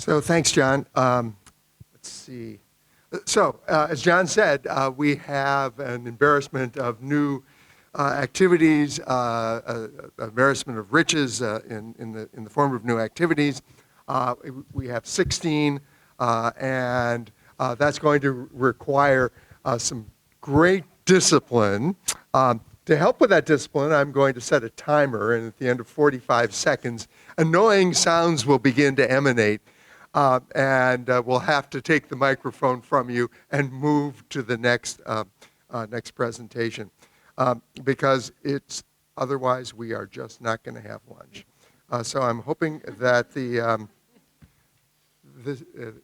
So thanks, John. Let's see. So as John said, we have an embarrassment of new activities, embarrassment of riches in the form of new activities. We have 16, and that's going to require some great discipline. To help with that discipline, I'm going to set a timer, and at the end of 45 seconds, annoying sounds will begin to emanate, and we'll have to take the microphone from you and move to the next presentation, because otherwise we are just not going to have lunch. So I'm hoping that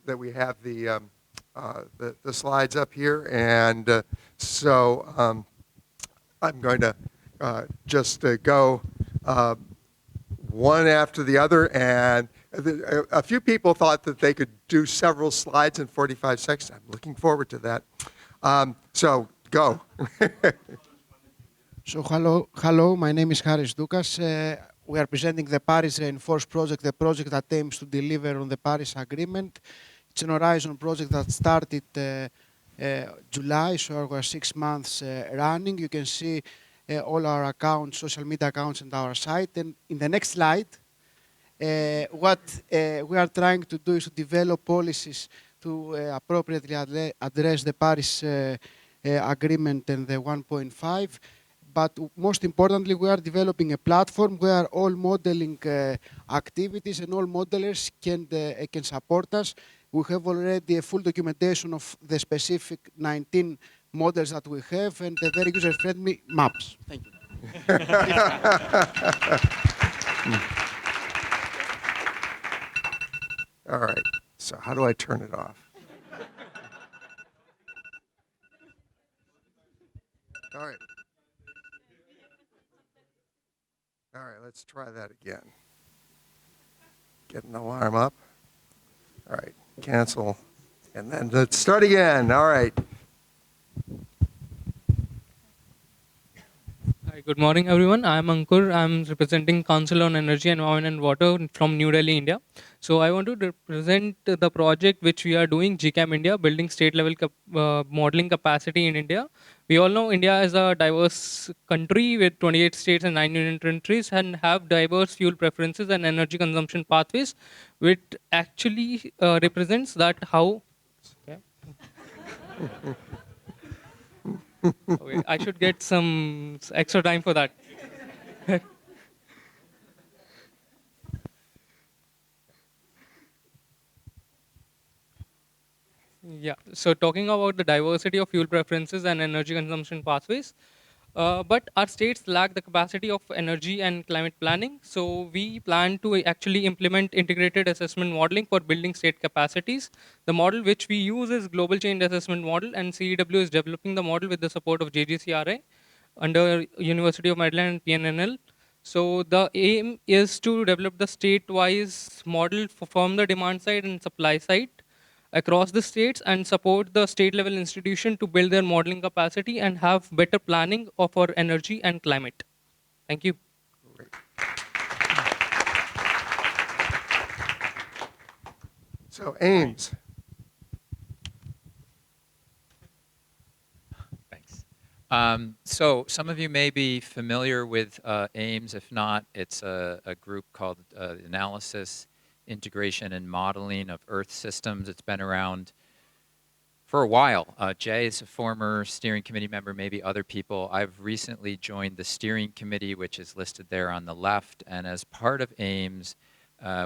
that we have the slides up here, and so I'm going to just go one after the other, and a few people thought that they could do several slides in 45 seconds. I'm looking forward to that. So go. So hello, my name is Haris Doukas. We are presenting the Paris Reinforce project, the project that aims to deliver on the Paris Agreement. It's an Horizon project that started July, so we're 6 months running. You can see all our accounts, social media accounts, and our site. And in the next slide, what we are trying to do is to develop policies to appropriately address the Paris Agreement and the 1.5. But most importantly, we are developing a platform where all modeling activities and all modelers can support us. We have already a full documentation of the specific 19 models that we have and a very user-friendly maps. Thank you. All right, so how do I turn it off? All right. All right, let's try that again. Get an alarm up. All right, cancel. And then let's start again. All right. Hi, good morning, everyone. I'm Ankur. I'm representing Council on Energy, Environment and Water from New Delhi, India. So I want to represent the project which we are doing, GCAM India, building state-level modeling capacity in India. We all know India is a diverse country with 28 states and 9 union territories and have diverse fuel preferences and energy consumption pathways, which actually represents that how... Okay. Okay, I should get some extra time for that. Yeah, so talking about the diversity of fuel preferences and energy consumption pathways, but our states lack the capacity of energy and climate planning. So we plan to actually implement integrated assessment modeling for building state capacities. The model which we use is Global Change Assessment Model, and CEW is developing the model with the support of JGCRI under University of Maryland and PNNL. So the aim is to develop the state-wise model from the demand side and supply side across the states and support the state level institution to build their modeling capacity and have better planning of our energy and climate. Thank you. Great. So Ames. Thanks. So some of you may be familiar with AIMS. If not, it's a group called Analysis, Integration, and Modeling of Earth Systems. It's been around for a while. Jae is a former steering committee member, maybe other people. I've recently joined the steering committee, which is listed there on the left. And as part of AIMS,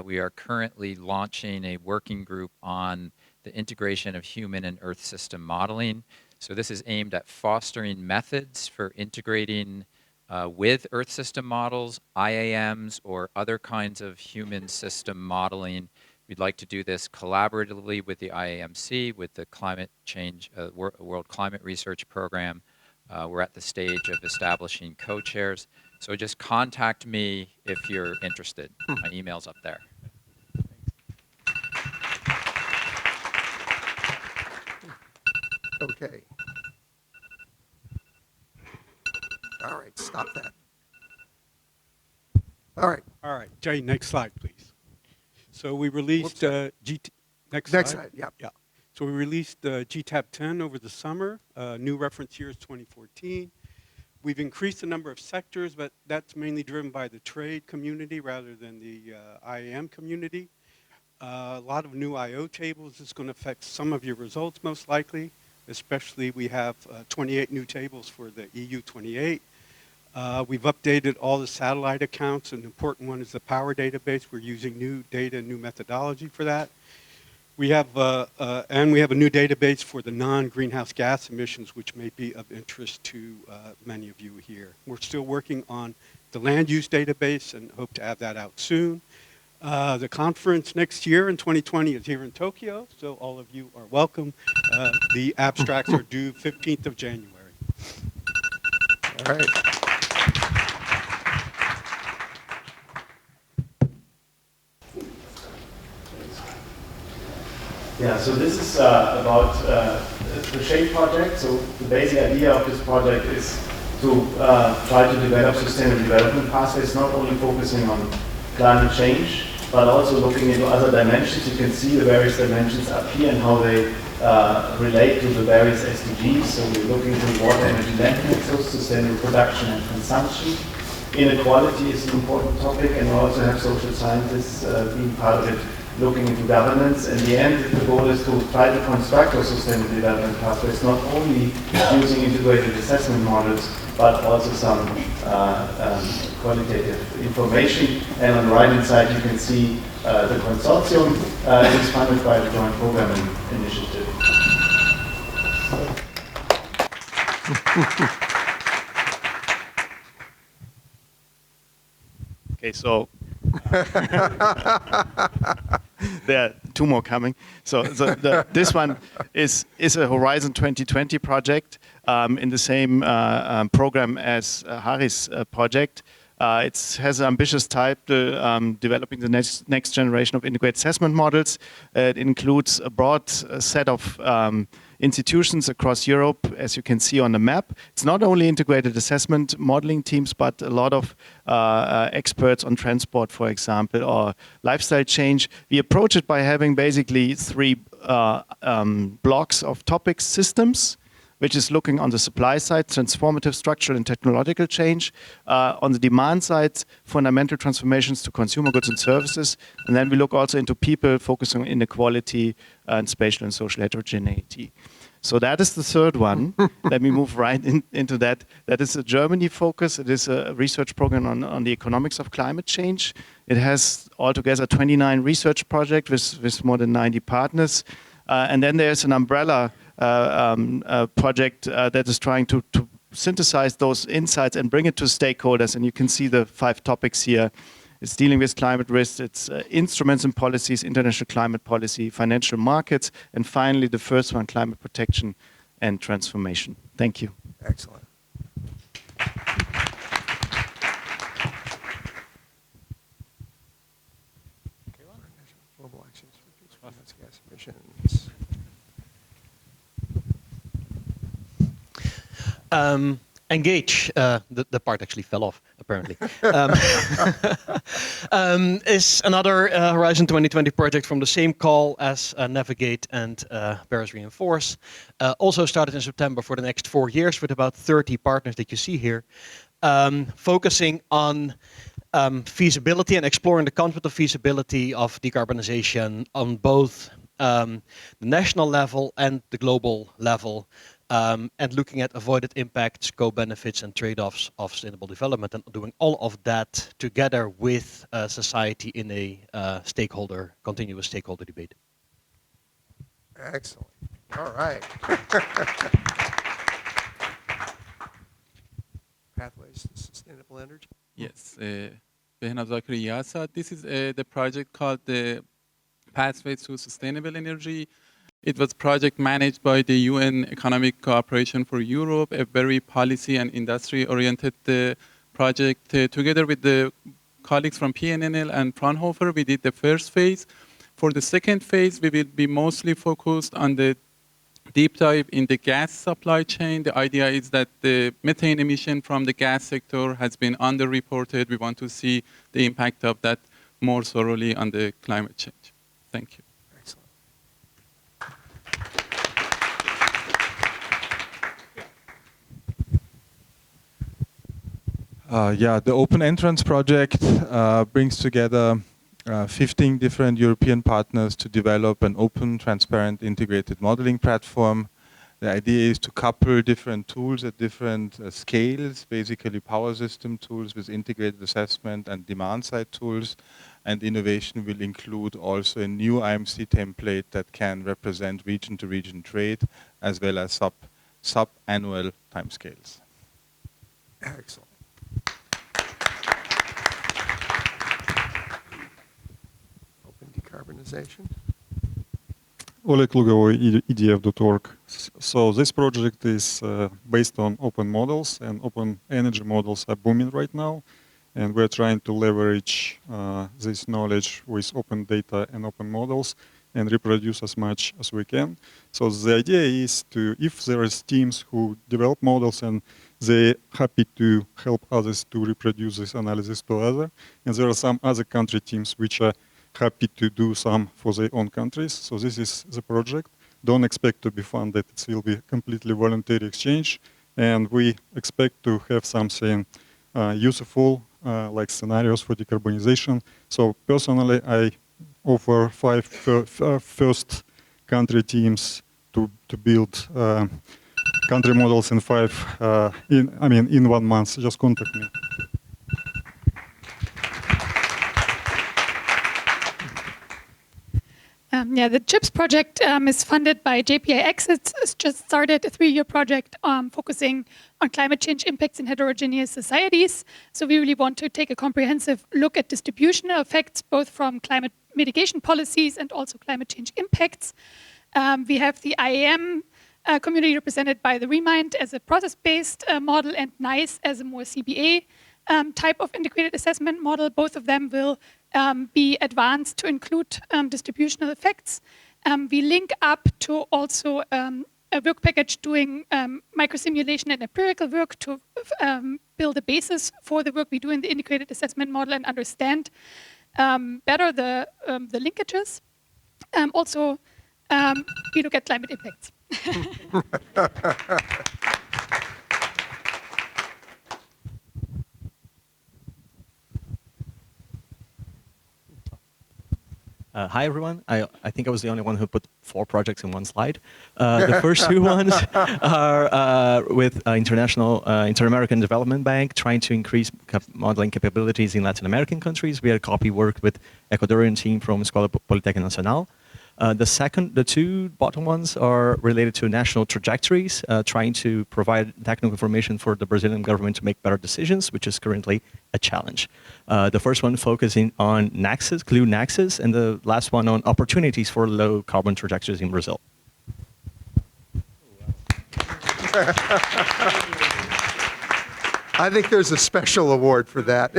we are currently launching a working group on the integration of human and Earth system modeling. So this is aimed at fostering methods for integrating with Earth system models, IAMs, or other kinds of human system modeling. We'd like to do this collaboratively with the IAMC, with the Climate Change World Climate Research Program. We're at the stage of establishing co-chairs. So just contact me if you're interested. My email's up there. Okay. All right, stop that. All right. All right, Jay, next slide, please. So we released next Next slide. slide, yeah. Yeah. So we released GTAP 10 over the summer. New reference year is 2014. We've increased the number of sectors, but that's mainly driven by the trade community rather than the IAM community. A lot of new I/O tables is going to affect some of your results most likely, especially we have 28 new tables for the EU 28. We've updated all the satellite accounts. An important one is the power database. We're using new data, new methodology for that. We have a new database for the non-greenhouse gas emissions, which may be of interest to many of you here. We're still working on the land use database and hope to have that out soon. The conference next year in 2020 is here in Tokyo, so all of you are welcome. The abstracts are due 15th of January. All right. Yeah, so this is about the SHAPE project. So the basic idea of this project is to try to develop sustainable development pathways, not only focusing on climate change, but also looking into other dimensions. You can see the various dimensions up here and how they relate to the various SDGs. So we're looking into water, energy, land nexus, sustainable production and consumption. Inequality is an important topic, and we also have social scientists being part of it, looking into governance. In the end, the goal is to try to construct a sustainable development pathways, not only using integrated assessment models, but also some qualitative information. And on the right-hand side, you can see the consortium is funded by the Joint Programming Initiative. Okay, so there are two more coming. So this one is a Horizon 2020 project in the same program as Hari's project. It has an ambitious title, developing the next generation of integrated assessment models. It includes a broad set of institutions across Europe, as you can see on the map. It's not only integrated assessment modeling teams, but a lot of experts on transport, for example, or lifestyle change. We approach it by having basically three blocks of topic systems, which is looking on the supply side, transformative structural and technological change. On the demand side, fundamental transformations to consumer goods and services. And then we look also into people, focusing on inequality and spatial and social heterogeneity. So that is the third one. Let me move right into that. That is a Germany focus. It is a research program on the economics of climate change. It has altogether 29 research projects with more than 90 partners. And then there's an umbrella project that is trying to synthesize those insights and bring it to stakeholders. And you can see the 5 topics here. It's dealing with climate risks, it's instruments and policies, international climate policy, financial markets, and finally the first one, climate protection and transformation. Thank you. Excellent. Global actions for reducing greenhouse gas emissions. Engage, the part actually fell off, apparently, is another Horizon 2020 project from the same call as Navigate and Paris Reinforce. Also started in September for the next 4 years with about 30 partners that you see here, focusing on feasibility and exploring the concept of feasibility of decarbonization on both the national level and the global level. And looking at avoided impacts, co-benefits and trade-offs of sustainable development, and doing all of that together with society in a continuous stakeholder debate. Excellent. All right. Pathways to sustainable energy. Yes, Behnaz Zakri Yasa. This is the project called the Pathways to Sustainable Energy. It was project managed by the UN Economic Cooperation for Europe, a very policy and industry-oriented project. Together with the colleagues from PNNL and Fraunhofer, we did the first phase. For the second phase, we will be mostly focused on the deep dive in the gas supply chain. The idea is that the methane emission from the gas sector has been underreported. We want to see the impact of that more thoroughly on the climate change. Thank you. Excellent. Yeah, the Open Entrance project brings together 15 different European partners to develop an open, transparent, integrated modeling platform. The idea is to couple different tools at different scales, basically power system tools with integrated assessment and demand-side tools. And innovation will include also a new IMC template that can represent region-to-region trade as well as sub-annual timescales. Excellent. Open decarbonization. Oleg Lugovoy, EDF.org. So this project is based on open models, and open energy models are booming right now. And we're trying to leverage this knowledge with open data and open models and reproduce as much as we can. So the idea is to, if there is teams who develop models and they're happy to help others to reproduce this analysis to others, and there are some other country teams which are happy to do some for their own countries. So this is the project. Don't expect to be funded. It will be completely voluntary exchange. And we expect to have something useful, like scenarios for decarbonization. So personally, I offer 5 first country teams to build country models in 5, in 1 month. Just contact me. Yeah, the CHIPS project is funded by JPIX. It's just started a 3-year project focusing on climate change impacts in heterogeneous societies. So we really want to take a comprehensive look at distributional effects, both from climate mitigation policies and also climate change impacts. We have the IAM community represented by the Remind as a process-based model and NICE as a more CBA type of integrated assessment model. Both of them will be advanced to include distributional effects. We link up to also a work package doing microsimulation and empirical work to build a basis for the work we do in the integrated assessment model and understand better the linkages. Also, we look at climate impacts. Hi, everyone. I think I was the only one who put 4 projects in one slide. The first 2 ones are with Inter-American Development Bank, trying to increase modeling capabilities in Latin American countries. We had a copy worked with Ecuadorian team from Escola Politécnica Nacional. The 2 bottom ones are related to national trajectories, trying to provide technical information for the Brazilian government to make better decisions, which is currently a challenge. The first one focusing on nexus, clue nexus, and the last one on opportunities for low carbon trajectories in Brazil. I think there's a special award for that.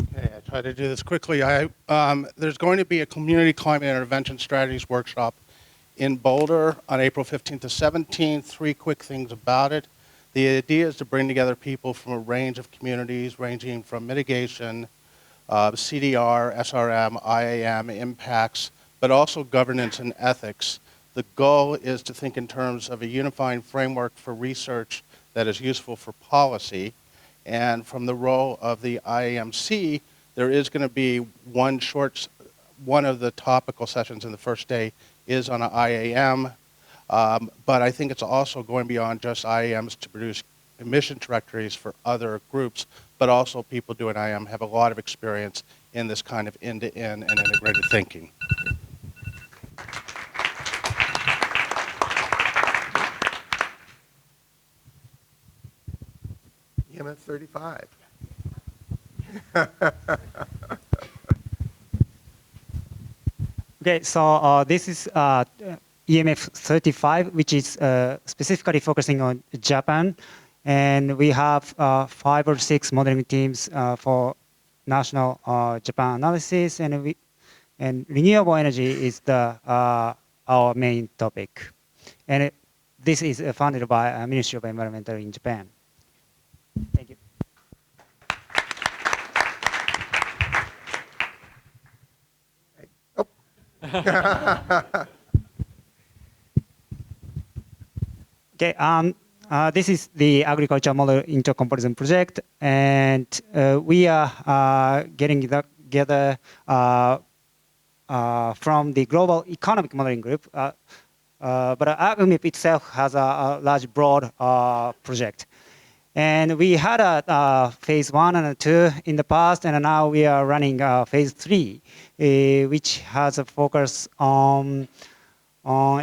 Okay, I try to do this quickly. There's going to be a community climate intervention strategies workshop in Boulder on April 15th to 17th. 3 quick things about it. The idea is to bring together people from a range of communities, ranging from mitigation, CDR, SRM, IAM, impacts, but also governance and ethics. The goal is to think in terms of a unifying framework for research that is useful for policy. And from the role of the IAMC, there is going to be one of the topical sessions in the first day is on an IAM, but I think it's also going beyond just IAMs to produce emission trajectories for other groups, but also people doing IAM have a lot of experience in this kind of end-to-end and integrated thinking. EMF 35. Okay, so this is EMF 35, which is specifically focusing on Japan. And we have 5 or 6 modeling teams for national Japan analysis. And renewable energy is our main topic. And this is funded by Ministry of Environment in Japan. Thank you. Okay, this is the agriculture model intercomparison project, and we are getting together from the global economic modeling group, but UMIP itself has a large, broad project. And we had a phase 1 and 2 in the past, and now we are running phase 3, which has a focus on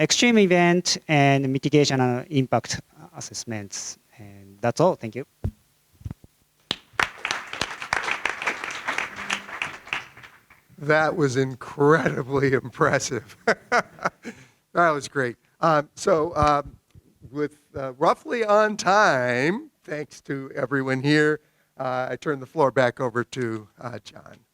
extreme event and mitigation and impact assessments. And that's all. Thank you. That was incredibly impressive. That was great. With roughly on time, thanks to everyone here, I turn the floor back over to John.